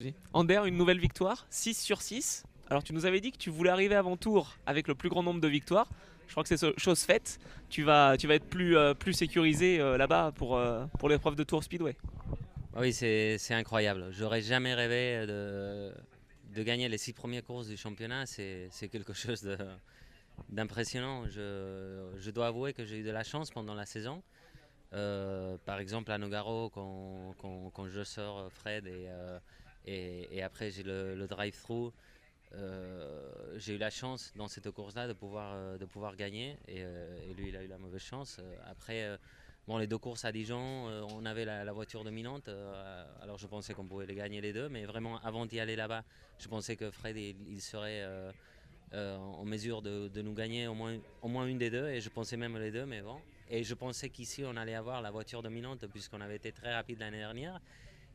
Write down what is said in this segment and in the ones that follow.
aujourd'hui. Ander, une nouvelle victoire, 6 sur 6. Alors tu nous avais dit que tu voulais arriver avant Tours avec le plus grand nombre de victoires. Je crois que c'est chose faite. Tu vas être plus sécurisé là-bas pour l'épreuve de Tours Speedway. Oui, c'est incroyable. J'aurais jamais rêvé de gagner les 6 premières courses du championnat. C'est quelque chose d'impressionnant. Je dois avouer que j'ai eu de la chance pendant la saison. Par exemple à Nogaro, quand je sors Fred et après j'ai le drive-through, j'ai eu la chance dans cette course-là de pouvoir gagner et lui il a eu la mauvaise chance. Après, bon, les deux courses à Dijon, on avait la voiture dominante, alors je pensais qu'on pouvait les gagner les deux, mais vraiment avant d'y aller là-bas, je pensais que Fred il serait en mesure de nous gagner au moins une des deux, et je pensais même les deux, mais bon. Et je pensais qu'ici on allait avoir la voiture dominante puisqu'on avait été très rapide l'année dernière.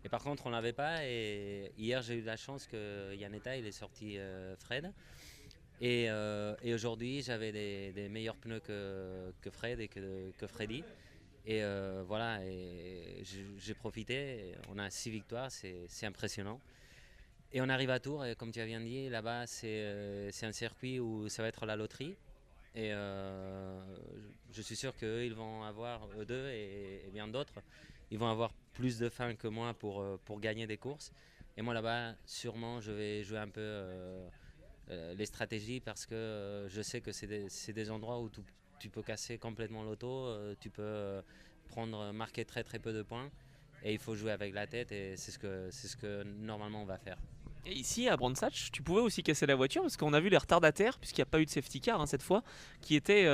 Et par contre on ne l'avait pas, et hier j'ai eu la chance que Yanetta il est sorti Fred. Et aujourd'hui j'avais des meilleurs pneus que Fred et que Freddy. Et voilà, et j'ai profité, on a 6 victoires, c'est impressionnant. Et on arrive à Tours, et comme tu as bien dit, là-bas c'est un circuit où ça va être la loterie. Et je suis sûr qu'eux, ils vont avoir, eux deux et bien d'autres, ils vont avoir plus de faim que moi pour gagner des courses. Et moi là-bas, sûrement, je vais jouer un peu les stratégies parce que je sais que c'est des endroits où tu peux casser complètement l'auto, tu peux marquer très très peu de points. Et il faut jouer avec la tête, et c'est ce que normalement on va faire. Et ici à Brands Hatch, tu pouvais aussi casser la voiture parce qu'on a vu les retardataires, puisqu'il n'y a pas eu de safety car cette fois, qui étaient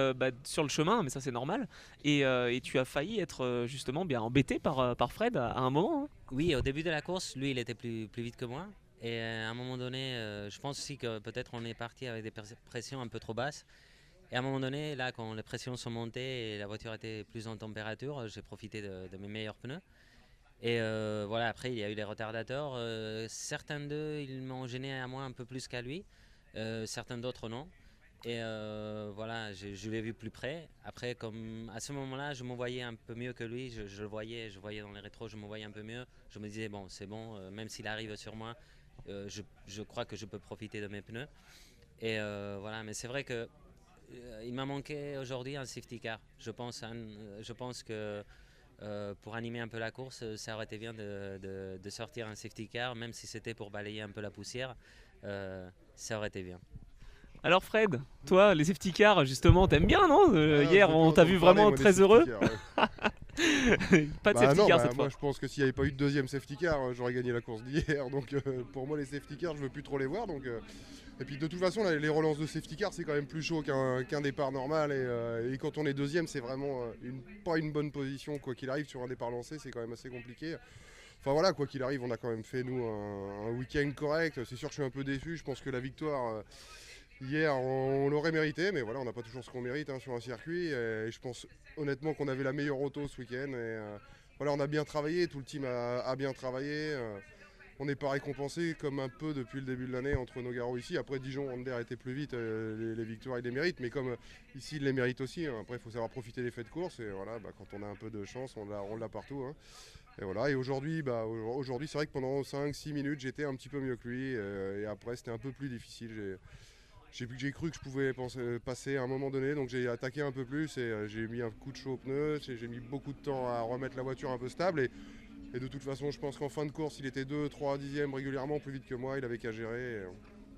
sur le chemin, mais ça c'est normal. Et tu as failli être justement bien embêté par Fred à un moment, hein. Oui, au début de la course, lui, il était plus vite que moi. Et à un moment donné, je pense aussi que peut-être on est parti avec des pressions un peu trop basses. Et à un moment donné, là, quand les pressions sont montées et la voiture était plus en température, j'ai profité de mes meilleurs pneus. Et voilà, après, il y a eu les retardateurs. Certains d'eux, ils m'ont gêné à moi un peu plus qu'à lui. Certains d'autres, non. Et voilà, je l'ai vu plus près. Après, comme à ce moment-là, je me voyais un peu mieux que lui, je le voyais, je voyais dans les rétros, je me voyais un peu mieux. Je me disais, bon, c'est bon, même s'il arrive sur moi, je crois que je peux profiter de mes pneus. Et voilà, mais c'est vrai que il m'a manqué aujourd'hui un safety car. Je pense que pour animer un peu la course, ça aurait été bien de sortir un safety car, même si c'était pour balayer un peu la poussière, ça aurait été bien. Alors Fred, toi, les safety cars, justement, t'aimes bien, non? Ah, je Hier, veux plus on t'a vu entendre parler, vraiment moi, des très safety heureux. cars. Ouais. Pas de Bah safety non, car bah, cette moi fois. je pense que s'il n'y avait pas eu de deuxième safety car, j'aurais gagné la course d'hier. Donc pour moi, les safety cars, je veux plus trop les voir. Et puis de toute façon, les relances de safety car, c'est quand même plus chaud qu'un départ normal. Et quand on est deuxième, c'est vraiment pas une bonne position. Quoi qu'il arrive sur un départ lancé, c'est quand même assez compliqué. Enfin voilà, quoi qu'il arrive, on a quand même fait nous un week-end correct. C'est sûr que je suis un peu déçu. Je pense que la victoire hier, on l'aurait mérité, mais voilà, on n'a pas toujours ce qu'on mérite sur un circuit. Et je pense honnêtement qu'on avait la meilleure auto ce week-end. Et voilà, on a bien travaillé, tout le team a bien travaillé. On n'est pas récompensé comme un peu depuis le début de l'année entre Nogaro ici. Après Dijon, Ander était plus vite, les victoires il les mérite, mais comme ici il les mérite aussi. Après il faut savoir profiter des faits de course, et voilà, quand on a un peu de chance, on l'a partout. Et voilà, et aujourd'hui, aujourd'hui c'est vrai que pendant 5-6 minutes j'étais un petit peu mieux que lui, et après c'était un peu plus difficile. J'ai cru que je pouvais passer à un moment donné, donc j'ai attaqué un peu plus et j'ai mis un coup de chaud au pneu, j'ai mis beaucoup de temps à remettre la voiture un peu stable. Et de toute façon, je pense qu'en fin de course, il était 2-3 dixièmes régulièrement plus vite que moi, il avait qu'à gérer.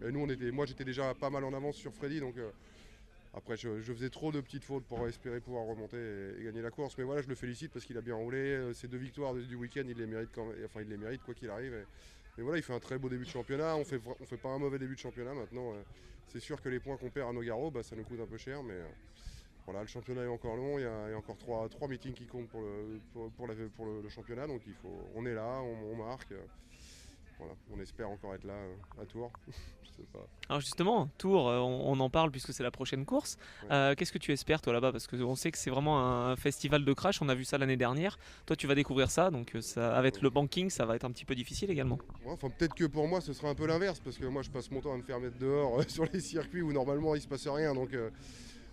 Et nous, moi j'étais déjà pas mal en avance sur Freddy, donc après je faisais trop de petites fautes pour espérer pouvoir remonter et gagner la course. Mais voilà, je le félicite parce qu'il a bien roulé. Ces deux victoires du week-end, il les mérite enfin il les mérite quoi qu'il arrive. Et voilà, il fait un très beau début de championnat. On fait pas un mauvais début de championnat maintenant. C'est sûr que les points qu'on perd à Nogaro, ça nous coûte un peu cher, mais voilà, le championnat est encore long. Il y a encore trois meetings qui comptent pour le championnat, donc on est là, on marque. Voilà, on espère encore être là à Tours. Je sais pas. Alors justement, Tours, on en parle puisque c'est la prochaine course. Ouais. Qu'est-ce que tu espères toi là-bas? Parce qu'on sait que c'est vraiment un festival de crash, on a vu ça l'année dernière. Toi tu vas découvrir ça, donc ça, avec le banking, ça va être un petit peu difficile également. Ouais, enfin, peut-être que pour moi ce sera un peu l'inverse, parce que moi je passe mon temps à me faire mettre dehors sur les circuits où normalement il se passe rien. Donc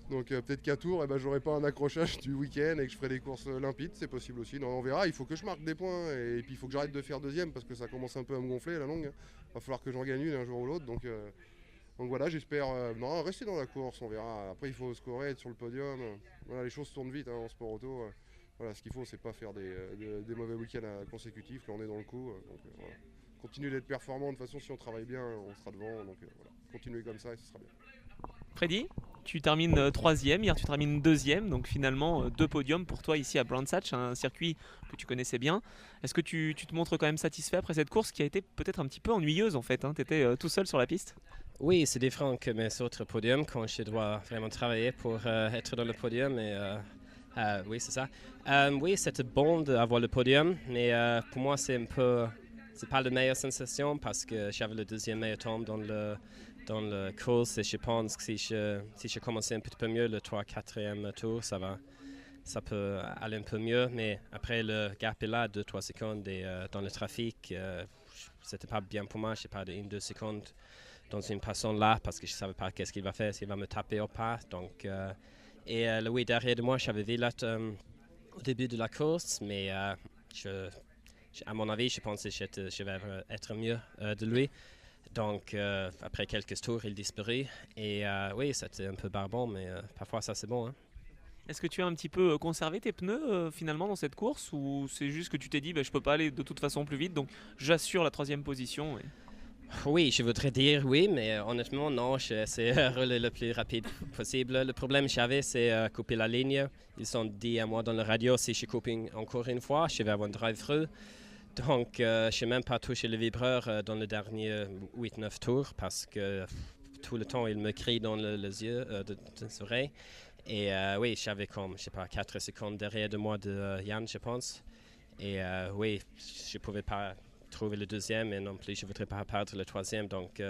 Donc peut-être qu'à Tours, j'aurai pas un accrochage du week-end et que je ferai des courses limpides, c'est possible aussi. Non, on verra, il faut que je marque des points et puis il faut que j'arrête de faire deuxième parce que ça commence un peu à me gonfler à la longue. Il va falloir que j'en gagne une un jour ou l'autre. Donc voilà, j'espère non, rester dans la course, on verra. Après il faut scorer, être sur le podium. Voilà, les choses tournent vite en sport auto. Voilà, ce qu'il faut, c'est pas faire des mauvais week-ends consécutifs. Là, on est dans le coup. Voilà. Continuer d'être performant. De toute façon, si on travaille bien, on sera devant. Donc voilà, continuer comme ça et ce sera bien. Freddy, tu termines troisième, hier tu termines deuxième, donc finalement 2 podiums pour toi ici à Brands Hatch, un circuit que tu connaissais bien. Est-ce que tu te montres quand même satisfait après cette course qui a été peut-être un petit peu ennuyeuse en fait, hein? Tu étais tout seul sur la piste? Oui, c'est différent que mes autres podiums quand je dois vraiment travailler pour être dans le podium. Oui, c'est ça. Oui, c'était bon d'avoir le podium, mais pour moi, c'est pas la meilleure sensation parce que j'avais le deuxième meilleur temps dans le course et je pense que si je commençais un petit peu mieux le 3-4e tour, ça peut aller un peu mieux. Mais après, le gap est là, 2-3 secondes et dans le trafic, c'était pas bien pour moi. Je n'ai pas de 1-2 secondes dans une façon là parce que je ne savais pas qu'est-ce qu'il va faire, s'il va me taper ou pas. Oui, derrière de moi, j'avais Vilat au début de la course, mais à mon avis, je pensais que je vais être mieux de lui. Donc, après quelques tours, il disparut. Oui, c'était un peu barbant, mais parfois ça c'est bon. Hein. Est-ce que tu as un petit peu conservé tes pneus finalement dans cette course ou c'est juste que tu t'es dit je peux pas aller de toute façon plus vite donc j'assure la 3e position Oui, je voudrais dire oui, mais honnêtement, non, j'essaie de rouler le plus rapide possible. Le problème que j'avais, c'est couper la ligne. Ils ont dit à moi dans la radio, si je coupe encore une fois, je vais avoir un drive-through. Donc, je n'ai même pas touché le vibreur dans le dernier 8-9 tours parce que tout le temps, il me crie dans les yeux, dans les oreilles. Et oui, j'avais comme, je sais pas, 4 secondes derrière de moi de Yann, je pense. Et oui, je ne pouvais pas trouver le deuxième et non plus je ne voudrais pas perdre le troisième. Donc,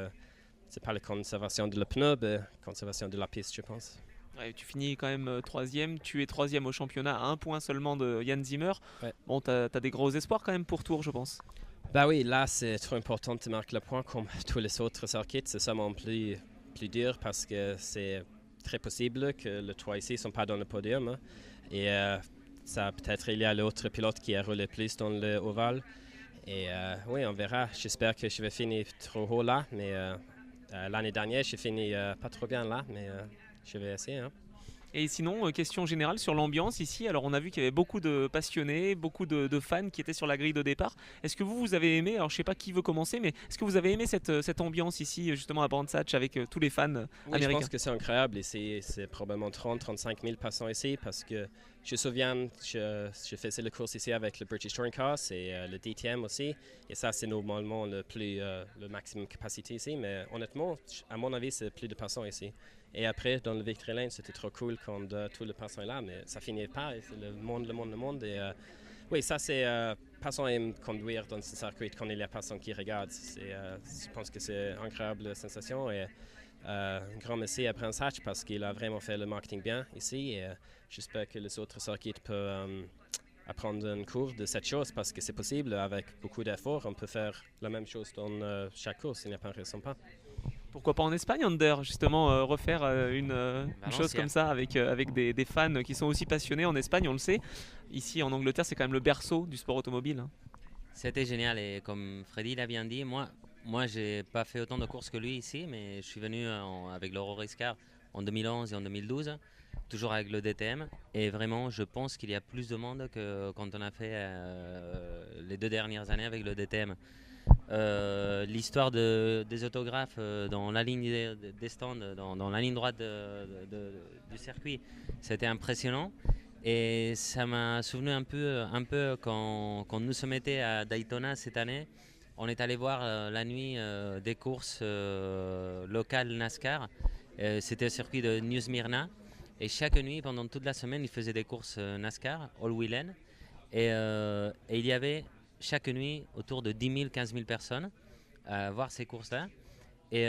c'est pas la conservation de le pneu, mais la conservation de la piste, je pense. Ouais, tu finis quand même troisième, tu es troisième au championnat à 1 point seulement de Jan Zimmer. Ouais. Bon, t'as des gros espoirs quand même pour Tours, je pense. Bah oui, là c'est trop important de marquer le point comme tous les autres circuits. C'est seulement plus dur parce que c'est très possible que les 3 ici ne sont pas dans le podium. Hein. Et ça peut-être il y a l'autre pilote qui a roulé plus dans le ovale. Et oui, on verra. J'espère que je vais finir trop haut là, mais l'année dernière, j'ai fini pas trop bien là, mais je vais essayer. Hein. Et sinon, question générale sur l'ambiance ici. Alors, on a vu qu'il y avait beaucoup de passionnés, beaucoup de fans qui étaient sur la grille de départ. Est-ce que vous avez aimé, alors je ne sais pas qui veut commencer, mais est-ce que vous avez aimé cette ambiance ici, justement à Brands Hatch, avec tous les fans américains? Je pense que c'est incroyable ici. C'est probablement 30-35 000 passants ici parce que je me souviens, je faisais le course ici avec le British Touring Car et le DTM aussi. Et ça, c'est normalement le maximum capacité ici. Mais honnêtement, à mon avis, c'est plus de passants ici. Et après, dans le Victory Lane, c'était trop cool quand tout le passant est là, mais ça finit pas. Et c'est le monde. Et oui, ça, c'est passant aime conduire dans ce circuit quand il y a passant qui regarde. Je pense que c'est une incroyable sensation. Et un grand merci à Brands Hatch parce qu'il a vraiment fait le marketing bien ici. Et j'espère que les autres circuits peuvent apprendre un cours de cette chose parce que c'est possible. Avec beaucoup d'efforts, on peut faire la même chose dans chaque course. Il n'y a pas de raison pas. Pourquoi pas en Espagne, Ander, justement, refaire une chose comme ça avec des fans qui sont aussi passionnés en Espagne, on le sait. Ici, en Angleterre, c'est quand même le berceau du sport automobile. Hein. C'était génial et comme Freddy l'a bien dit, moi j'ai pas fait autant de courses que lui ici, mais je suis venu avec l'Euro-Race Car en 2011 et en 2012, toujours avec le DTM. Et vraiment, je pense qu'il y a plus de monde que quand on a fait les 2 dernières années avec le DTM. L'histoire des autographes dans la ligne des stands, dans la ligne droite du circuit, c'était impressionnant. Et ça m'a souvenu un peu quand nous sommes été à Daytona cette année. On est allé voir la nuit des courses locales NASCAR. C'était au circuit de New Smyrna. Et chaque nuit, pendant toute la semaine, ils faisaient des courses NASCAR, all-wheel. Et il y avait chaque nuit autour de 10 000, 15 000 personnes à voir ces courses-là. Et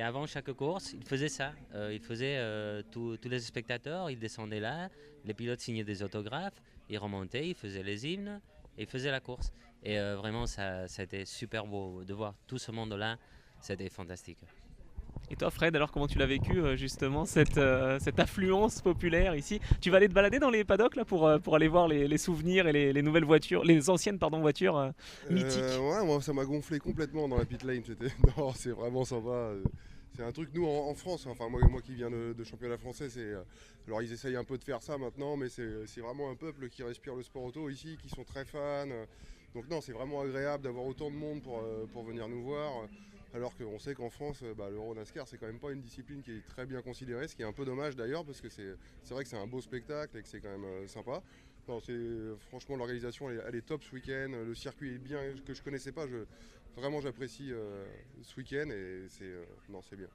avant chaque course, ils faisaient ça. Ils faisaient tous les spectateurs, ils descendaient là, les pilotes signaient des autographes, ils remontaient, ils faisaient les hymnes et ils faisaient la course. Et vraiment, ça a été super beau de voir tout ce monde-là. C'était fantastique. Et toi Fred, alors comment tu l'as vécu justement cette affluence populaire ici? Tu vas aller te balader dans les paddocks là pour aller voir les souvenirs et les nouvelles voitures, les anciennes pardon, voitures mythiques? Ouais, moi ça m'a gonflé complètement dans la pit lane. Non, c'est vraiment sympa. C'est un truc, nous en France, enfin moi qui viens de championnat français, alors ils essayent un peu de faire ça maintenant, mais c'est vraiment un peuple qui respire le sport auto ici, qui sont très fans. Donc non, c'est vraiment agréable d'avoir autant de monde pour venir nous voir. Alors qu'on sait qu'en France, l'Euro NASCAR, c'est quand même pas une discipline qui est très bien considérée, ce qui est un peu dommage d'ailleurs, parce que c'est vrai que c'est un beau spectacle et que c'est quand même sympa. Non, franchement, l'organisation elle est top ce week-end, le circuit est bien, que je connaissais pas, vraiment j'apprécie ce week-end et non, c'est bien.